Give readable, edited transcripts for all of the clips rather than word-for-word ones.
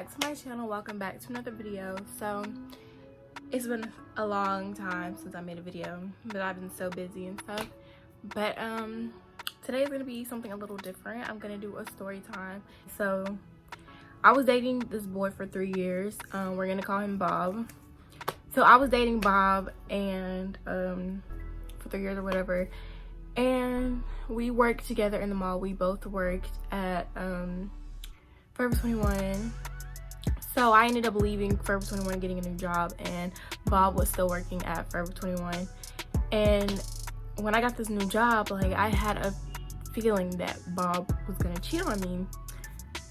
back to my channel. Welcome back to another video. So it's been a long time since I made a video, but I've been so busy and stuff. But today is gonna be something a little different. I'm gonna do a story time. So I was dating this boy for 3 years. We're gonna call him Bob. So I was dating Bob and for 3 years or whatever, and we worked together in the mall. We both worked at Forever 21. So I ended up leaving Forever 21, getting a new job, and Bob was still working at Forever 21. And when I got this new job, like, I had a feeling that Bob was gonna cheat on me,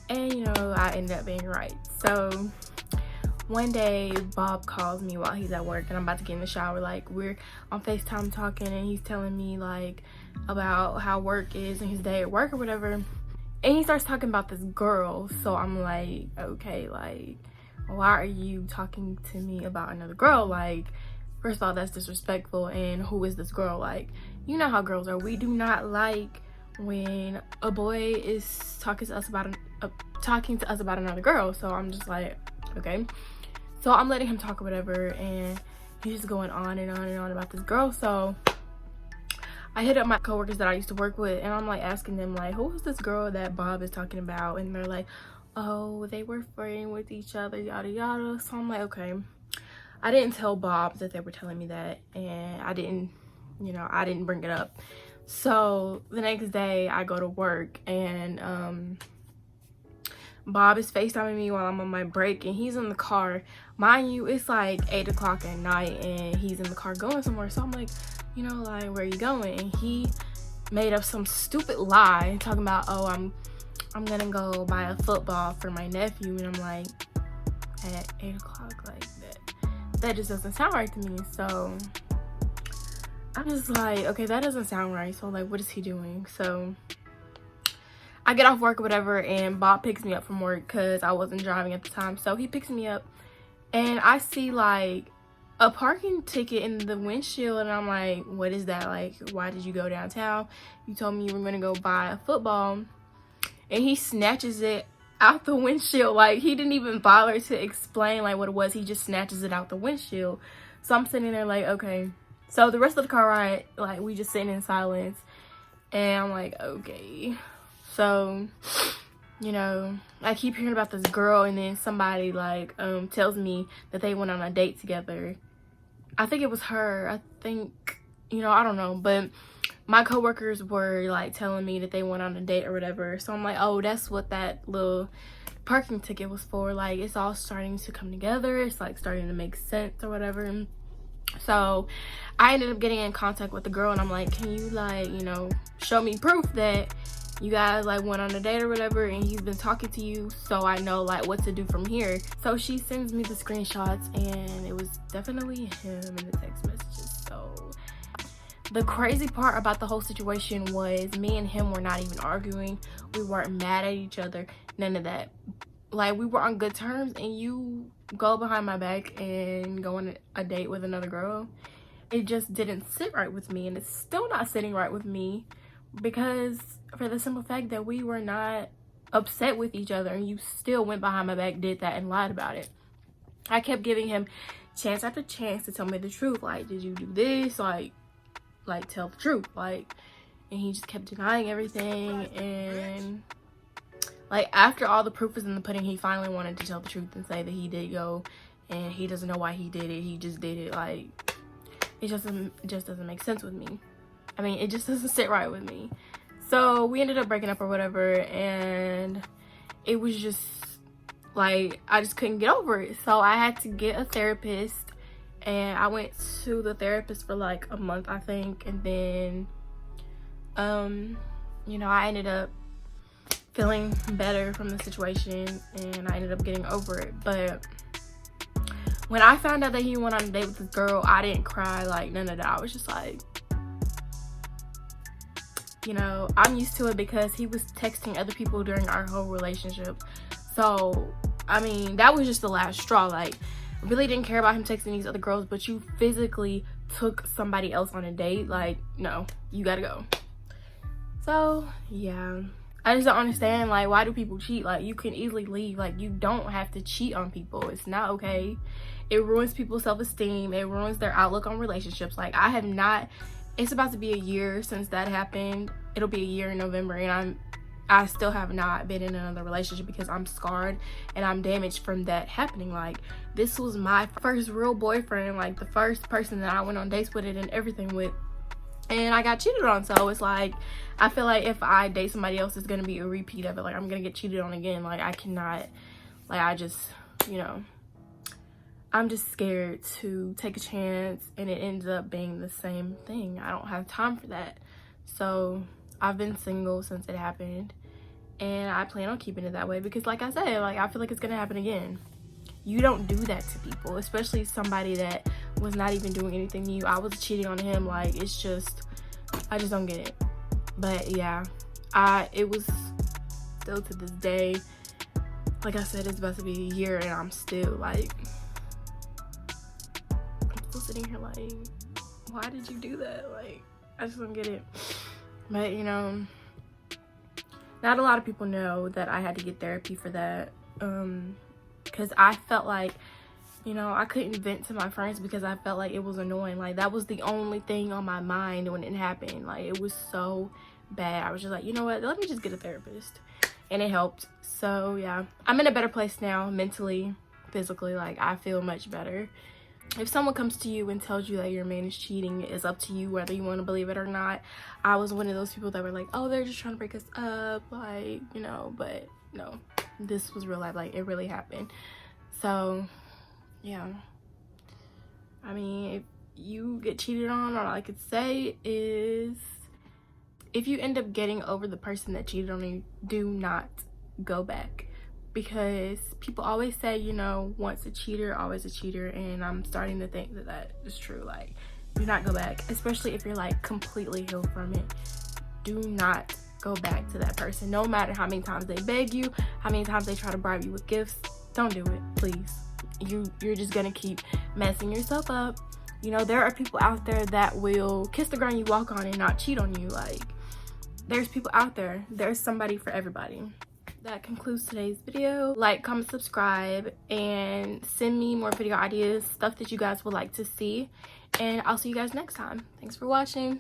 and you know, I ended up being right. So one day Bob calls me while he's at work, and I'm about to get in the shower. Like, we're on FaceTime talking, and he's telling me like about how work is and his day at work or whatever. And he starts talking about this girl. So I'm like, okay, like, why are you talking to me about another girl? Like, first of all, that's disrespectful. And who is this girl? Like, you know how girls are. We do not like when a boy is talking to us about another girl. So I'm just like, okay. So I'm letting him talk or whatever, and he's just going on and on and on about this girl. So I hit up my coworkers that I used to work with, and I'm like asking them, like, who is this girl that Bob is talking about? And they're like, oh, they were flirting with each other, yada yada. So I'm like, okay. I didn't tell Bob that they were telling me that, and I didn't bring it up. So the next day I go to work, and Bob is FaceTiming me while I'm on my break, and he's in the car. Mind you, it's like 8 o'clock at night, and he's in the car going somewhere. So I'm like, you know, like, where are you going? And he made up some stupid lie talking about, oh, I'm gonna go buy a football for my nephew. And I'm like, at 8 o'clock, like, that just doesn't sound right to me. So I'm just like, okay, that doesn't sound right. So like, what is he doing? So I get off work or whatever, and Bob picks me up from work because I wasn't driving at the time. So he picks me up, and I see like a parking ticket in the windshield, and I'm like, what is that? Like, why did you go downtown? You told me you were gonna go buy a football. And he snatches it out the windshield. Like, he didn't even bother to explain like what it was. He just snatches it out the windshield. So I'm sitting there like, okay. So the rest of the car ride, like, we just sitting in silence, and I'm like, okay. So, you know, I keep hearing about this girl, and then somebody like tells me that they went on a date together. I think it was her. I think, you know, I don't know, but my coworkers were like telling me that they went on a date or whatever. So I'm like, oh, that's what that little parking ticket was for. Like, it's all starting to come together. It's like starting to make sense or whatever. So I ended up getting in contact with the girl, and I'm like, can you, like, you know, show me proof that you guys like went on a date or whatever, and he's been talking to you, so I know like what to do from here. So she sends me the screenshots, and it was definitely him in the text messages. So the crazy part about the whole situation was me and him were not even arguing. We weren't mad at each other, none of that. Like, we were on good terms, and you go behind my back and go on a date with another girl. It just didn't sit right with me, and it's still not sitting right with me, because for the simple fact that we were not upset with each other, and you still went behind my back, did that, and lied about it. I kept giving him chance after chance to tell me the truth. Like, did you do this? Like tell the truth. Like, and he just kept denying everything. And like, after all the proof was in the pudding, he finally wanted to tell the truth and say that he did go, and he doesn't know why he did it. He just did it. Like, it just doesn't make sense with me. I mean, it just doesn't sit right with me. So we ended up breaking up or whatever, and it was just like, I just couldn't get over it. So I had to get a therapist, and I went to the therapist for like a month, I think. And then you know, I ended up feeling better from the situation, and I ended up getting over it. But when I found out that he went on a date with this girl, I didn't cry, like, none of that. I was just like, you know, I'm used to it because he was texting other people during our whole relationship. So, I mean, that was just the last straw. Like, I really didn't care about him texting these other girls, but you physically took somebody else on a date. Like, no, you gotta go. So, yeah. I just don't understand, like, why do people cheat? Like, you can easily leave. Like, you don't have to cheat on people. It's not okay. It ruins people's self-esteem. It ruins their outlook on relationships. Like, I have not, it's about to be a year since that happened. It'll be a year in November, and I still have not been in another relationship because I'm scarred and I'm damaged from that happening. Like, this was my first real boyfriend, like the first person that I went on dates with it and everything with, and I got cheated on. So it's like, I feel like if I date somebody else, it's gonna be a repeat of it. Like, I'm gonna get cheated on again. Like, I cannot, like, I just, you know, I'm just scared to take a chance and it ends up being the same thing. I don't have time for that. So I've been single since it happened, and I plan on keeping it that way because, like I said, like, I feel like it's gonna happen again. You don't do that to people, especially somebody that was not even doing anything to you. I was cheating on him. Like, it's just, I just don't get it. But yeah, it was still to this day, like I said, it's about to be a year and I'm still like, I'm still sitting here like, why did you do that? Like, I just don't get it. But, you know, not a lot of people know that I had to get therapy for that, because I felt like, you know, I couldn't vent to my friends because I felt like it was annoying. Like, that was the only thing on my mind when it happened. Like, it was so bad. I was just like, you know what, let me just get a therapist, and it helped. So yeah, I'm in a better place now, mentally, physically. Like, I feel much better. If someone comes to you and tells you that your man is cheating, it's up to you whether you want to believe it or not. I was one of those people that were like, oh, they're just trying to break us up, like, you know. But no, this was real life. Like, it really happened. So yeah, I mean, if you get cheated on, all I could say is, if you end up getting over the person that cheated on you, do not go back. Because people always say, you know, once a cheater, always a cheater. And I'm starting to think that that is true. Like, do not go back, especially if you're like completely healed from it. Do not go back to that person. No matter how many times they beg you, how many times they try to bribe you with gifts, don't do it, please. You're just gonna keep messing yourself up. You know, there are people out there that will kiss the ground you walk on and not cheat on you. Like, there's people out there. There's somebody for everybody. That concludes today's video. Like, comment, subscribe, and send me more video ideas, stuff that you guys would like to see, and I'll see you guys next time. Thanks for watching.